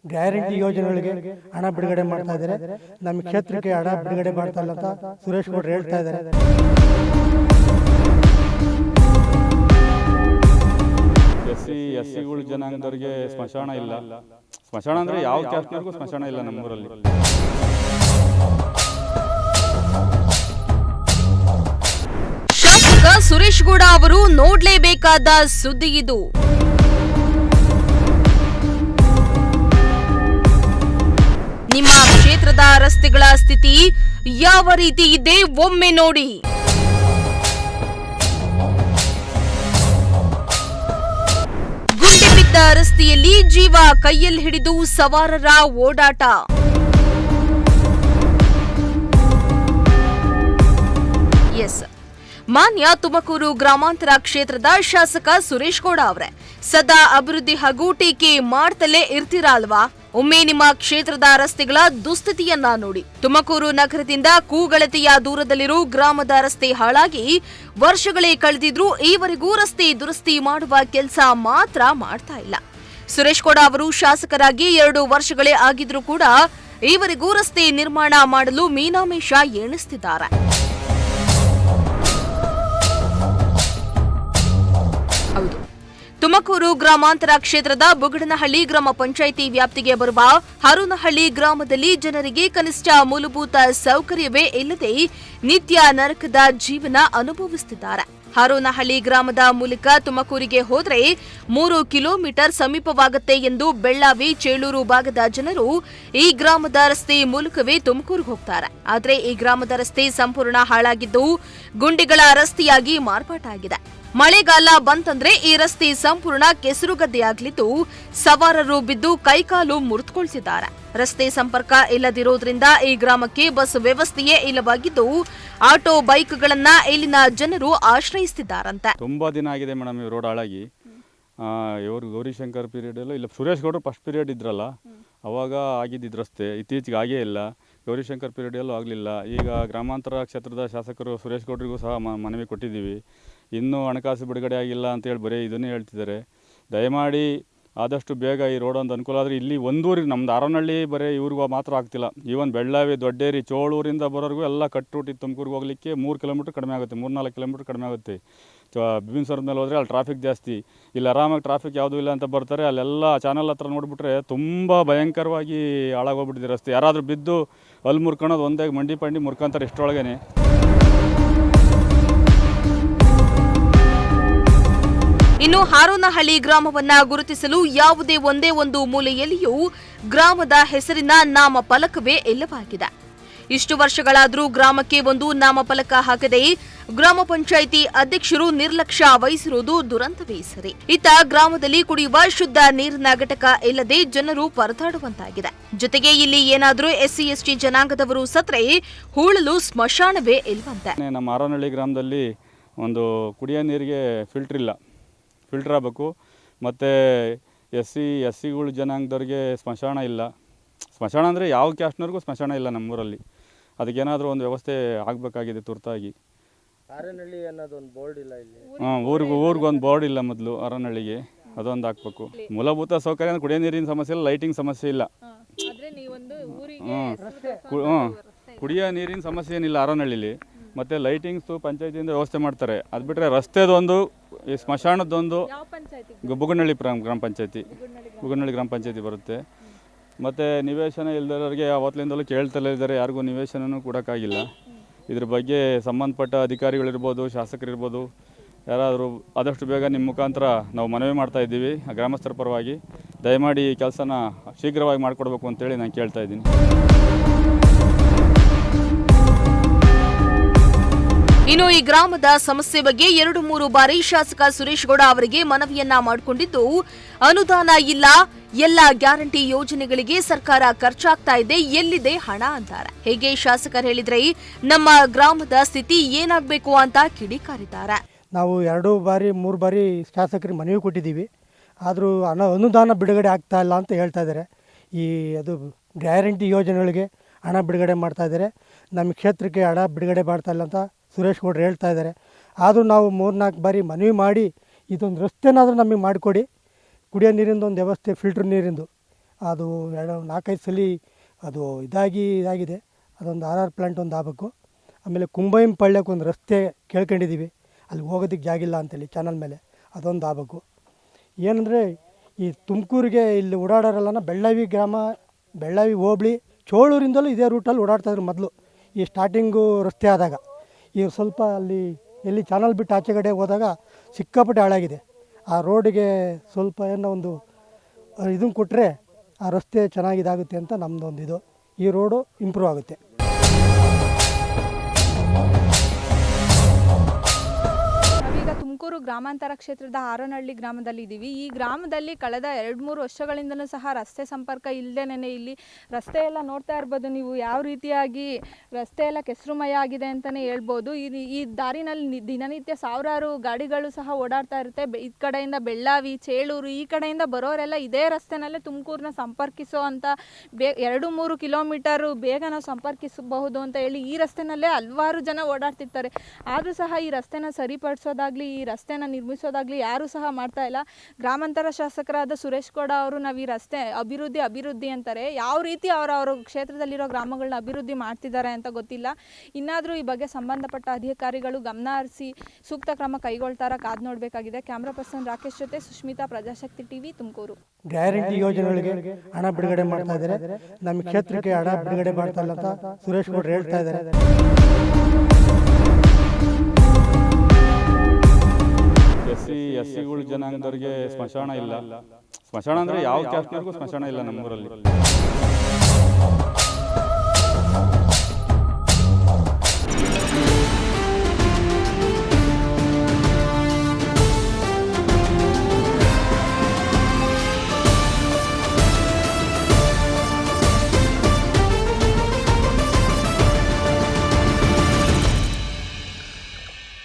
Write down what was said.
Guarantee ಯೋಜನೆಗಳಿಗೆ ಹಣ ಬಿಡುಗಡೆ ಮಾಡ್ತಾ ಇದ್ದಾರೆ. ನಮ್ಮ ಕ್ಷೇತ್ರಕ್ಕೆ ಹಣ ಬಿಡುಗಡೆ ಮಾಡ್ತಾ ಇಲ್ಲ ಅಂತ ಸುರೇಶ್ ಗೌಡ್ರು ಹೇಳ್ತಾ ಇದ್ದಾರೆ. ಎಸ್ಸಿಗಳು ಜನಾಂಗದವರಿಗೆ ಸ್ಮಶಾನ ಇಲ್ಲ. ಸ್ಮಶಾನ ಅಂದ್ರೆ ಯಾವ ಕ್ಯಾಸ್ಟ್ನವ್ರಿಗೂ ಸ್ಮಶಾನ ಇಲ್ಲ ನಮ್ಮೂರಲ್ಲಿ. ಶಾಸಕ ಸುರೇಶ್ ಗೌಡ ಅವರು ನೋಡ್ಲೇಬೇಕಾದ ಸುದ್ದಿ ಇದು. ನಿಮ್ಮ ಕ್ಷೇತ್ರದ ರಸ್ತೆಗಳ ಸ್ಥಿತಿ ಯಾವ ರೀತಿ ಇದೆ ಒಮ್ಮೆ ನೋಡಿ. ಗುಂಡಿ ಬಿದ್ದ ರಸ್ತೆಯಲ್ಲಿ ಜೀವ ಕೈಯಲ್ಲಿ ಹಿಡಿದು ಸವಾರರ ಓಡಾಟ. ಎಸ್, ಮಾನ್ಯ ತುಮಕೂರು ಗ್ರಾಮಾಂತರ ಕ್ಷೇತ್ರದ ಶಾಸಕ ಸುರೇಶ್ ಗೌಡ ಅವರೇ, ಸದಾ ಅಭಿವೃದ್ಧಿ ಹಾಗೂ ಟೀಕೆ ಮಾಡ್ತಲೇ ಇರ್ತೀರಾ ಅಲ್ವಾ? ಒಮ್ಮೆ ನಿಮ್ಮ ಕ್ಷೇತ್ರದ ರಸ್ತೆಗಳ ದುಸ್ಥಿತಿಯನ್ನ ನೋಡಿ. ತುಮಕೂರು ನಗರದಿಂದ ಕೂಗಳತೆಯ ದೂರದಲ್ಲಿರೋ ಗ್ರಾಮದ ರಸ್ತೆ ಹಾಳಾಗಿ ವರ್ಷಗಳೇ ಕಳೆದಿದ್ರೂ ಈವರೆಗೂ ರಸ್ತೆ ದುರಸ್ತಿ ಮಾಡುವ ಕೆಲಸ ಮಾತ್ರ ಮಾಡ್ತಾ ಇಲ್ಲ. ಸುರೇಶ್ ಗೌಡ ಅವರು ಶಾಸಕರಾಗಿ 2 ವರ್ಷಗಳೇ ಆಗಿದ್ರೂ ಕೂಡ ಈವರೆಗೂ ರಸ್ತೆ ನಿರ್ಮಾಣ ಮಾಡಲು ಮೀನಾಮೇಷ ಎಣಿಸ್ತಿದ್ದಾರೆ. ಹೌದು, ತುಮಕೂರು ಗ್ರಾಮಾಂತರ ಕ್ಷೇತ್ರದ ಬುಗಡನಹಳ್ಳಿ ಗ್ರಾಮ ಪಂಚಾಯಿತಿ ವ್ಯಾಪ್ತಿಗೆ ಬರುವ ಹರುನಹಳ್ಳಿ ಗ್ರಾಮದಲ್ಲಿ ಜನರಿಗೆ ಕನಿಷ್ಠ ಮೂಲಭೂತ ಸೌಕರ್ಯವೇ ಇಲ್ಲದೆ ನಿತ್ಯ ನರಕದ ಜೀವನ ಅನುಭವಿಸುತ್ತಿದ್ದಾರೆ. ಹರೋನಹಳ್ಳಿ ಗ್ರಾಮದ ಮೂಲಕ ತುಮಕೂರಿಗೆ ಹೋದರೆ 3 ಕಿಲೋಮೀಟರ್ ಸಮೀಪವಾಗುತ್ತೆ ಎಂದು ಬೆಳ್ಳಾವಿ ಚೇಳೂರು ಭಾಗದ ಜನರು ಈ ಗ್ರಾಮದ ರಸ್ತೆ ಮೂಲಕವೇ ತುಮಕೂರಿಗೆ ಹೋಗ್ತಾರೆ. ಆದರೆ ಈ ಗ್ರಾಮದ ರಸ್ತೆ ಸಂಪೂರ್ಣ ಹಾಳಾಗಿದ್ದು ಗುಂಡಿಗಳ ರಸ್ತೆಯಾಗಿ ಮಾರ್ಪಾಟಾಗಿದೆ. ಮಳೆಗಾಲ ಬಂತಂದ್ರೆ ಈ ರಸ್ತೆ ಸಂಪೂರ್ಣ ಕೆಸರುಗದ್ದೆಯಾಗಲಿದ್ದು ಸವಾರರು ಬಿದ್ದು ಕೈಕಾಲು ಮುರಿದುಕೊಳ್ತಿದ್ದಾರೆ. ರಸ್ತೆ ಸಂಪರ್ಕ ಇಲ್ಲದಿರೋದ್ರಿಂದ ಈ ಗ್ರಾಮಕ್ಕೆ ಬಸ್ ವ್ಯವಸ್ಥೆಯೇ ಇಲ್ಲವಾಗಿದ್ದು ಆಟೋ ಬೈಕ್ಗಳನ್ನ ಇಲ್ಲಿನ ಜನರು ಆಶ್ರಯಿಸುತ್ತಿದ್ದಾರಂತೆ. ತುಂಬಾ ದಿನ ಆಗಿದೆ ಮೇಡಮ್ ಈ ರೋಡ್ ಹಾಳಾಗಿ. ಇವರು ಗೌರಿಶಂಕರ್ ಪೀರಿಯಡ್ ಎಲ್ಲ ಇಲ್ಲ, ಸುರೇಶ್ ಗೌಡರು ಫಸ್ಟ್ ಪೀರಿಯಡ್ ಇದ್ರಲ್ಲ ಅವಾಗ ಆಗಿದ್ದ ರಸ್ತೆ, ಇತ್ತೀಚೆಗೆ ಆಗೇ ಇಲ್ಲ. ಗೌರಿಶಂಕರ್ ಪೀರಿಯಡ್ ಎಲ್ಲೂ ಆಗಲಿಲ್ಲ. ಈಗ ಗ್ರಾಮಾಂತರ ಕ್ಷೇತ್ರದ ಶಾಸಕರು ಸುರೇಶ್ ಗೌಡರಿಗೂ ಸಹ ಮನವಿ ಕೊಟ್ಟಿದ್ದೀವಿ. ಇನ್ನೂ ಹಣಕಾಸು ಬಿಡುಗಡೆ ಆಗಿಲ್ಲ ಅಂತೇಳಿ ಬರೀ ಇದನ್ನೇ ಹೇಳ್ತಿದ್ದಾರೆ. ದಯಮಾಡಿ ಆದಷ್ಟು ಬೇಗ ಈ ರೋಡ್ ಒಂದು ಅನುಕೂಲ ಆದರೆ ಇಲ್ಲಿ ಒಂದೂರಿಗೆ ನಮ್ದು ಹರನಹಳ್ಳಿ ಬರೀ ಇವ್ರಿಗೂ ಮಾತ್ರ ಆಗ್ತಿಲ್ಲ, ಈವನ್ ಬೆಳ್ಳಾವಿ, ದೊಡ್ಡೇರಿ, ಚೋಳೂರಿಂದ ಬರೋರಿಗೂ ಎಲ್ಲ ಕಟ್ಟುಟ್ಟಿ ತುಮಕೂರಿಗೆ ಹೋಗಲಿಕ್ಕೆ 3 ಕಿಲೋಮೀಟ್ರ್ ಕಡಿಮೆ ಆಗುತ್ತೆ, 3-4 ಕಿಲೋಮೀಟ್ರ್ ಕಡಿಮೆ ಆಗುತ್ತೆ. ಬಿಬಿನ್ಸರ್ದ ಮೇಲೆ ಹೋದರೆ ಅಲ್ಲಿ ಟ್ರಾಫಿಕ್ ಜಾಸ್ತಿ, ಇಲ್ಲಿ ಆರಾಮಾಗಿ ಟ್ರಾಫಿಕ್ ಯಾವುದೂ ಇಲ್ಲ ಅಂತ ಬರ್ತಾರೆ. ಅಲ್ಲೆಲ್ಲ ಚಾನಲ್ ಹತ್ರ ನೋಡಿಬಿಟ್ರೆ ತುಂಬ ಭಯಂಕರವಾಗಿ ಹಾಳಾಗೋಗ್ಬಿಟ್ಟಿದೆ ರಸ್ತೆ. ಯಾರಾದರೂ ಬಿದ್ದು ಅಲ್ಲಿ ಮುರ್ಕೊಳೋದು ಒಂದೇ ಮಂಡಿ ಪಂಡಿ ಮುರ್ಕೊಂತಾರೆ ಇಷ್ಟರೊಳಗೇ. ಇನ್ನು ಹಾರೋನಹಳ್ಳಿ ಗ್ರಾಮವನ್ನ ಗುರುತಿಸಲು ಯಾವುದೇ ಒಂದೇ ಒಂದು ಮೂಲೆಯಲ್ಲಿಯೂ ಗ್ರಾಮದ ಹೆಸರಿನ ನಾಮಫಲಕವೇ ಇಲ್ಲವಾಗಿದೆ. ಇಷ್ಟು ವರ್ಷಗಳಾದರೂ ಗ್ರಾಮಕ್ಕೆ ಒಂದು ನಾಮಫಲಕ ಹಾಕದೆ ಗ್ರಾಮ ಪಂಚಾಯಿತಿ ಅಧ್ಯಕ್ಷರು ನಿರ್ಲಕ್ಷ್ಯ ವಹಿಸಿರುವುದು ದುರಂತವೇ ಸರಿ. ಇತ್ತ ಗ್ರಾಮದಲ್ಲಿ ಕುಡಿಯುವ ಶುದ್ಧ ನೀರಿನ ಘಟಕ ಇಲ್ಲದೆ ಜನರು ಪರದಾಡುವಂತಾಗಿದೆ. ಜೊತೆಗೆ ಇಲ್ಲಿ ಏನಾದರೂ SC ST ಜನಾಂಗದವರು ಸತ್ರೆ ಹೂಳಲು ಸ್ಮಶಾನವೇ ಇಲ್ವಂತೆ. ನಮ್ಮ ಹಾರೋನಹಳ್ಳಿ ಗ್ರಾಮದಲ್ಲಿ ಒಂದು ಕುಡಿಯೋ ನೀರಿಗೆ ಫಿಲ್ಟರ್ ಆಗಬೇಕು. ಮತ್ತು ಎಸ್ಸಿಗಳು ಜನಾಂಗದವ್ರಿಗೆ ಸ್ಮಶಾನ ಇಲ್ಲ. ಸ್ಮಶಾನ ಅಂದರೆ ಯಾವ ಕ್ಯಾಸ್ಟ್ನವ್ರಿಗೂ ಸ್ಮಶಾನ ಇಲ್ಲ ನಮ್ಮೂರಲ್ಲಿ. ಅದಕ್ಕೇನಾದರೂ ಒಂದು ವ್ಯವಸ್ಥೆ ಆಗಬೇಕಾಗಿದೆ ತುರ್ತಾಗಿ. ಹಾರೋನಹಳ್ಳಿ ಅನ್ನೋದು ಒಂದು ಬೋರ್ಡ್ ಇಲ್ಲ ಇಲ್ಲಿ. ಊರಿಗೊಂದು ಬೋರ್ಡ್ ಇಲ್ಲ ಮೊದಲು ಹಾರೋನಹಳ್ಳಿಗೆ, ಅದೊಂದು ಹಾಕ್ಬೇಕು. ಮೂಲಭೂತ ಸೌಕರ್ಯ ಅಂದರೆ ಕುಡಿಯೋ ನೀರಿನ ಸಮಸ್ಯೆ ಇಲ್ಲ, ಲೈಟಿಂಗ್ ಸಮಸ್ಯೆ ಇಲ್ಲ. ಕುಡಿಯೋ ನೀರಿನ ಸಮಸ್ಯೆ ಏನಿಲ್ಲ ಹಾರೋನಹಳ್ಳಿಲಿ. ಮತ್ತು ಲೈಟಿಂಗ್ಸು ಪಂಚಾಯತಿಯಿಂದ ವ್ಯವಸ್ಥೆ ಮಾಡ್ತಾರೆ. ಅದು ಬಿಟ್ಟರೆ ರಸ್ತೆದೊಂದು, ಈ ಸ್ಮಶಾನದೊಂದು ಬುಗನಹಳ್ಳಿ ಗ್ರಾಮ ಪಂಚಾಯತಿ ಬರುತ್ತೆ. ಮತ್ತು ನಿವೇಶನ ಇಲ್ದವರಿಗೆ ಅವತ್ತಿನಿಂದಲೂ ಕೇಳ್ತಲೇ ಇದ್ದಾರೆ, ಯಾರಿಗೂ ನಿವೇಶನೂ ಕೊಡೋಕ್ಕಾಗಿಲ್ಲ. ಇದ್ರ ಬಗ್ಗೆ ಸಂಬಂಧಪಟ್ಟ ಅಧಿಕಾರಿಗಳಿರ್ಬೋದು, ಶಾಸಕರಿರ್ಬೋದು, ಯಾರಾದರೂ ಆದಷ್ಟು ಬೇಗ ನಿಮ್ಮ ಮುಖಾಂತರ ನಾವು ಮನವಿ ಮಾಡ್ತಾ ಇದ್ದೀವಿ ಗ್ರಾಮಸ್ಥರ ಪರವಾಗಿ. ದಯಮಾಡಿ ಈ ಕೆಲಸನ ಶೀಘ್ರವಾಗಿ ಮಾಡಿಕೊಡ್ಬೇಕು ಅಂತೇಳಿ ನಾನು ಕೇಳ್ತಾ ಇದ್ದೀನಿ. ಇನ್ನು ಈ ಗ್ರಾಮದ ಸಮಸ್ಯೆ ಬಗ್ಗೆ 2-3 ಬಾರಿ ಶಾಸಕ ಸುರೇಶ್ ಗೌಡ ಅವರಿಗೆ ಮನವಿಯನ್ನ ಮಾಡಿಕೊಂಡಿದ್ದು ಅನುದಾನ ಇಲ್ಲ, ಎಲ್ಲ ಗ್ಯಾರಂಟಿ ಯೋಜನೆಗಳಿಗೆ ಸರ್ಕಾರ ಖರ್ಚಾಗ್ತಾ ಇದೆ, ಎಲ್ಲಿದೆ ಹಣ ಅಂತಾರೆ. ಹೇಗೆ ಶಾಸಕರು ಹೇಳಿದ್ರೆ ನಮ್ಮ ಗ್ರಾಮದ ಸ್ಥಿತಿ ಏನಾಗಬೇಕು ಅಂತ ಕಿಡಿಕಾರಿದ್ದಾರೆ. ನಾವು 2-3 ಬಾರಿ ಶಾಸಕರಿಗೆ ಮನವಿ ಕೊಟ್ಟಿದ್ದೀವಿ, ಆದರೂ ಅನುದಾನ ಬಿಡುಗಡೆ ಆಗ್ತಾ ಇಲ್ಲ ಅಂತ ಹೇಳ್ತಾ ಇದ್ದಾರೆ. ಅದು ಗ್ಯಾರಂಟಿ ಯೋಜನೆಗಳಿಗೆ ಹಣ ಬಿಡುಗಡೆ ಮಾಡ್ತಾ ಇದ್ದಾರೆ. ನಮ್ಮ ಕ್ಷೇತ್ರಕ್ಕೆ ಹಣ ಬಿಡುಗಡೆ ಮಾಡ್ತಾ ಇಲ್ಲ ಅಂತ ಸುರೇಶ್ ಗೌಡ್ರು ಹೇಳ್ತಾ ಇದ್ದಾರೆ. ಆದರೂ ನಾವು 3-4 ಬಾರಿ ಮನವಿ ಮಾಡಿ ಇದೊಂದು ರಸ್ತೆನಾದರೂ ನಮಗೆ ಮಾಡಿಕೊಡಿ, ಕುಡಿಯೋ ನೀರಿಂದು ಒಂದು ವ್ಯವಸ್ಥೆ, ಫಿಲ್ಟ್ರ್ ನೀರಿಂದು ಅದು 4-5 ಸಲ ಅದು ಇದಾಗಿದೆ. ಅದೊಂದು RR ಪ್ಲ್ಯಾಂಟ್ ಒಂದು ಆಗಬೇಕು. ಆಮೇಲೆ ಕುಂಬೈಂಪಳ್ಯಕ್ಕೆ ಒಂದು ರಸ್ತೆ ಕೇಳ್ಕೊಂಡಿದ್ದೀವಿ, ಅಲ್ಲಿ ಹೋಗೋದಕ್ಕೆ ಜಾಗಿಲ್ಲ ಅಂತೇಳಿ ಚಾನಲ್ ಮೇಲೆ, ಅದೊಂದು ಆಗಬೇಕು. ಏನಂದರೆ ಈ ತುಮಕೂರಿಗೆ ಇಲ್ಲಿ ಓಡಾಡೋರೆಲ್ಲ ಬೆಳ್ಳಾವಿ ಹೋಬಳಿ ಚೋಳೂರಿಂದಲೂ ಇದೇ ರೂಟಲ್ಲಿ ಓಡಾಡ್ತಾಯಿದ್ರು ಮೊದಲು, ಈ ಸ್ಟಾರ್ಟಿಂಗು ರಸ್ತೆ ಆದಾಗ. ಈಗ ಸ್ವಲ್ಪ ಅಲ್ಲಿ ಎಲ್ಲಿ ಚಾನಲ್ ಬಿಟ್ಟು ಆಚೆಗಡೆ ಹೋದಾಗ ಸಿಕ್ಕಾಪಟ್ಟೆ ಹಾಳಾಗಿದೆ. ಆ ರೋಡಿಗೆ ಸ್ವಲ್ಪ ಏನೋ ಒಂದು ಇದನ್ನು ಕೊಟ್ಟರೆ ಆ ರಸ್ತೆ ಚೆನ್ನಾಗಿದಾಗುತ್ತೆ ಅಂತ ನಮ್ಮದೊಂದು ಇದು. ಈ ರೋಡು ಇಂಪ್ರೂವ್ ಆಗುತ್ತೆ. ನಾವೀಗ ತುಮಕೂರು ಗ್ರಾಮಾಂತರ ಕ್ಷೇತ್ರದ ಹಾರೋನಹಳ್ಳಿ ಗ್ರಾಮದಲ್ಲಿ ಇದ್ದೀವಿ. ಈ ಗ್ರಾಮದಲ್ಲಿ ಕಳೆದ 2-3 ವರ್ಷಗಳಿಂದಲೂ ಸಹ ರಸ್ತೆ ಸಂಪರ್ಕ ಇಲ್ಲದೇನೆ ಇಲ್ಲಿ ರಸ್ತೆ ಎಲ್ಲ ನೋಡ್ತಾ ಇರ್ಬೋದು ನೀವು, ಯಾವ ರೀತಿಯಾಗಿ ರಸ್ತೆ ಎಲ್ಲ ಕೆಸರುಮಯ ಆಗಿದೆ ಅಂತಲೇ ಹೇಳ್ಬೋದು. ಈ ದಾರಿನಲ್ಲಿ ದಿನನಿತ್ಯ ಸಾವಿರಾರು ಗಾಡಿಗಳು ಸಹ ಓಡಾಡ್ತಾ ಇರುತ್ತೆ. ಈ ಕಡೆಯಿಂದ ಬೆಳ್ಳಾವಿ, ಚೇಳೂರು ಈ ಕಡೆಯಿಂದ ಬರೋರೆಲ್ಲ ಇದೇ ರಸ್ತೆನಲ್ಲೇ ತುಮಕೂರನ್ನ ಸಂಪರ್ಕಿಸೋ ಅಂತ 2-3 ಕಿಲೋಮೀಟರು ಬೇಗ ನಾವು ಸಂಪರ್ಕಿಸಬಹುದು ಅಂತ ಹೇಳಿ ಈ ರಸ್ತೆನಲ್ಲೇ ಹಲವಾರು ಜನ ಓಡಾಡ್ತಿರ್ತಾರೆ. ಆದರೂ ಸಹ ಈ ರಸ್ತೆನ ಸರಿಪಡಿಸೋದಾಗಲಿ, ಈ ರಸ್ತೆನ ನಿರ್ಮಿಸೋದಾಗಲಿ ಯಾರೂ ಸಹ ಮಾಡ್ತಾ ಇಲ್ಲ. ಗ್ರಾಮಾಂತರ ಶಾಸಕರಾದ ಸುರೇಶ್ ಗೌಡ ಅವರು ನಾವು ಈ ರಸ್ತೆ ಅಭಿವೃದ್ಧಿ ಅಂತಾರೆ. ಯಾವ ರೀತಿ ಅವರ ಕ್ಷೇತ್ರದಲ್ಲಿರೋ ಗ್ರಾಮಗಳನ್ನ ಅಭಿವೃದ್ಧಿ ಮಾಡ್ತಿದ್ದಾರೆ ಅಂತ ಗೊತ್ತಿಲ್ಲ. ಇನ್ನಾದರೂ ಈ ಬಗ್ಗೆ ಸಂಬಂಧಪಟ್ಟ ಅಧಿಕಾರಿಗಳು ಗಮನ ಹರಿಸಿ ಸೂಕ್ತ ಕ್ರಮ ಕೈಗೊಳ್ತಾರ ಕಾದು ನೋಡಬೇಕಾಗಿದೆ. ಕ್ಯಾಮ್ರಾ ಪರ್ಸನ್ ರಾಕೇಶ್ ಜೊತೆ ಸುಷ್ಮಿತಾ, ಪ್ರಜಾಶಕ್ತಿ ಟಿವಿ, ತುಮಕೂರು. ಗ್ಯಾರಂಟಿ ಯೋಜನೆಗಳಿಗೆ ಹಣ ಬಿಡುಗಡೆ ಮಾಡ್ತಾ ಇದ್ದಾರೆ, ನಮ್ಮ ಕ್ಷೇತ್ರಕ್ಕೆ ಹಣ ಬಿಡುಗಡೆ ಮಾಡ್ತಾ ಇಲ್ಲ ಅಂತ ಸುರೇಶ್ ಗೌಡ್ರು ಹೇಳ್ತಾ ಇದ್ದಾರೆ. ಎಸ್.ಸಿ. ಜನಾಂಗದವ್ರಿಗೆ ಸ್ಮಶಾನ ಇಲ್ಲ. ಸ್ಮಶಾನ ಅಂದರೆ ಯಾವ ಕ್ಯಾಸ್ಟ್ನವ್ರಿಗೂ ಸ್ಮಶಾನ ಇಲ್ಲ ನಮ್ಮೂರಲ್ಲಿ.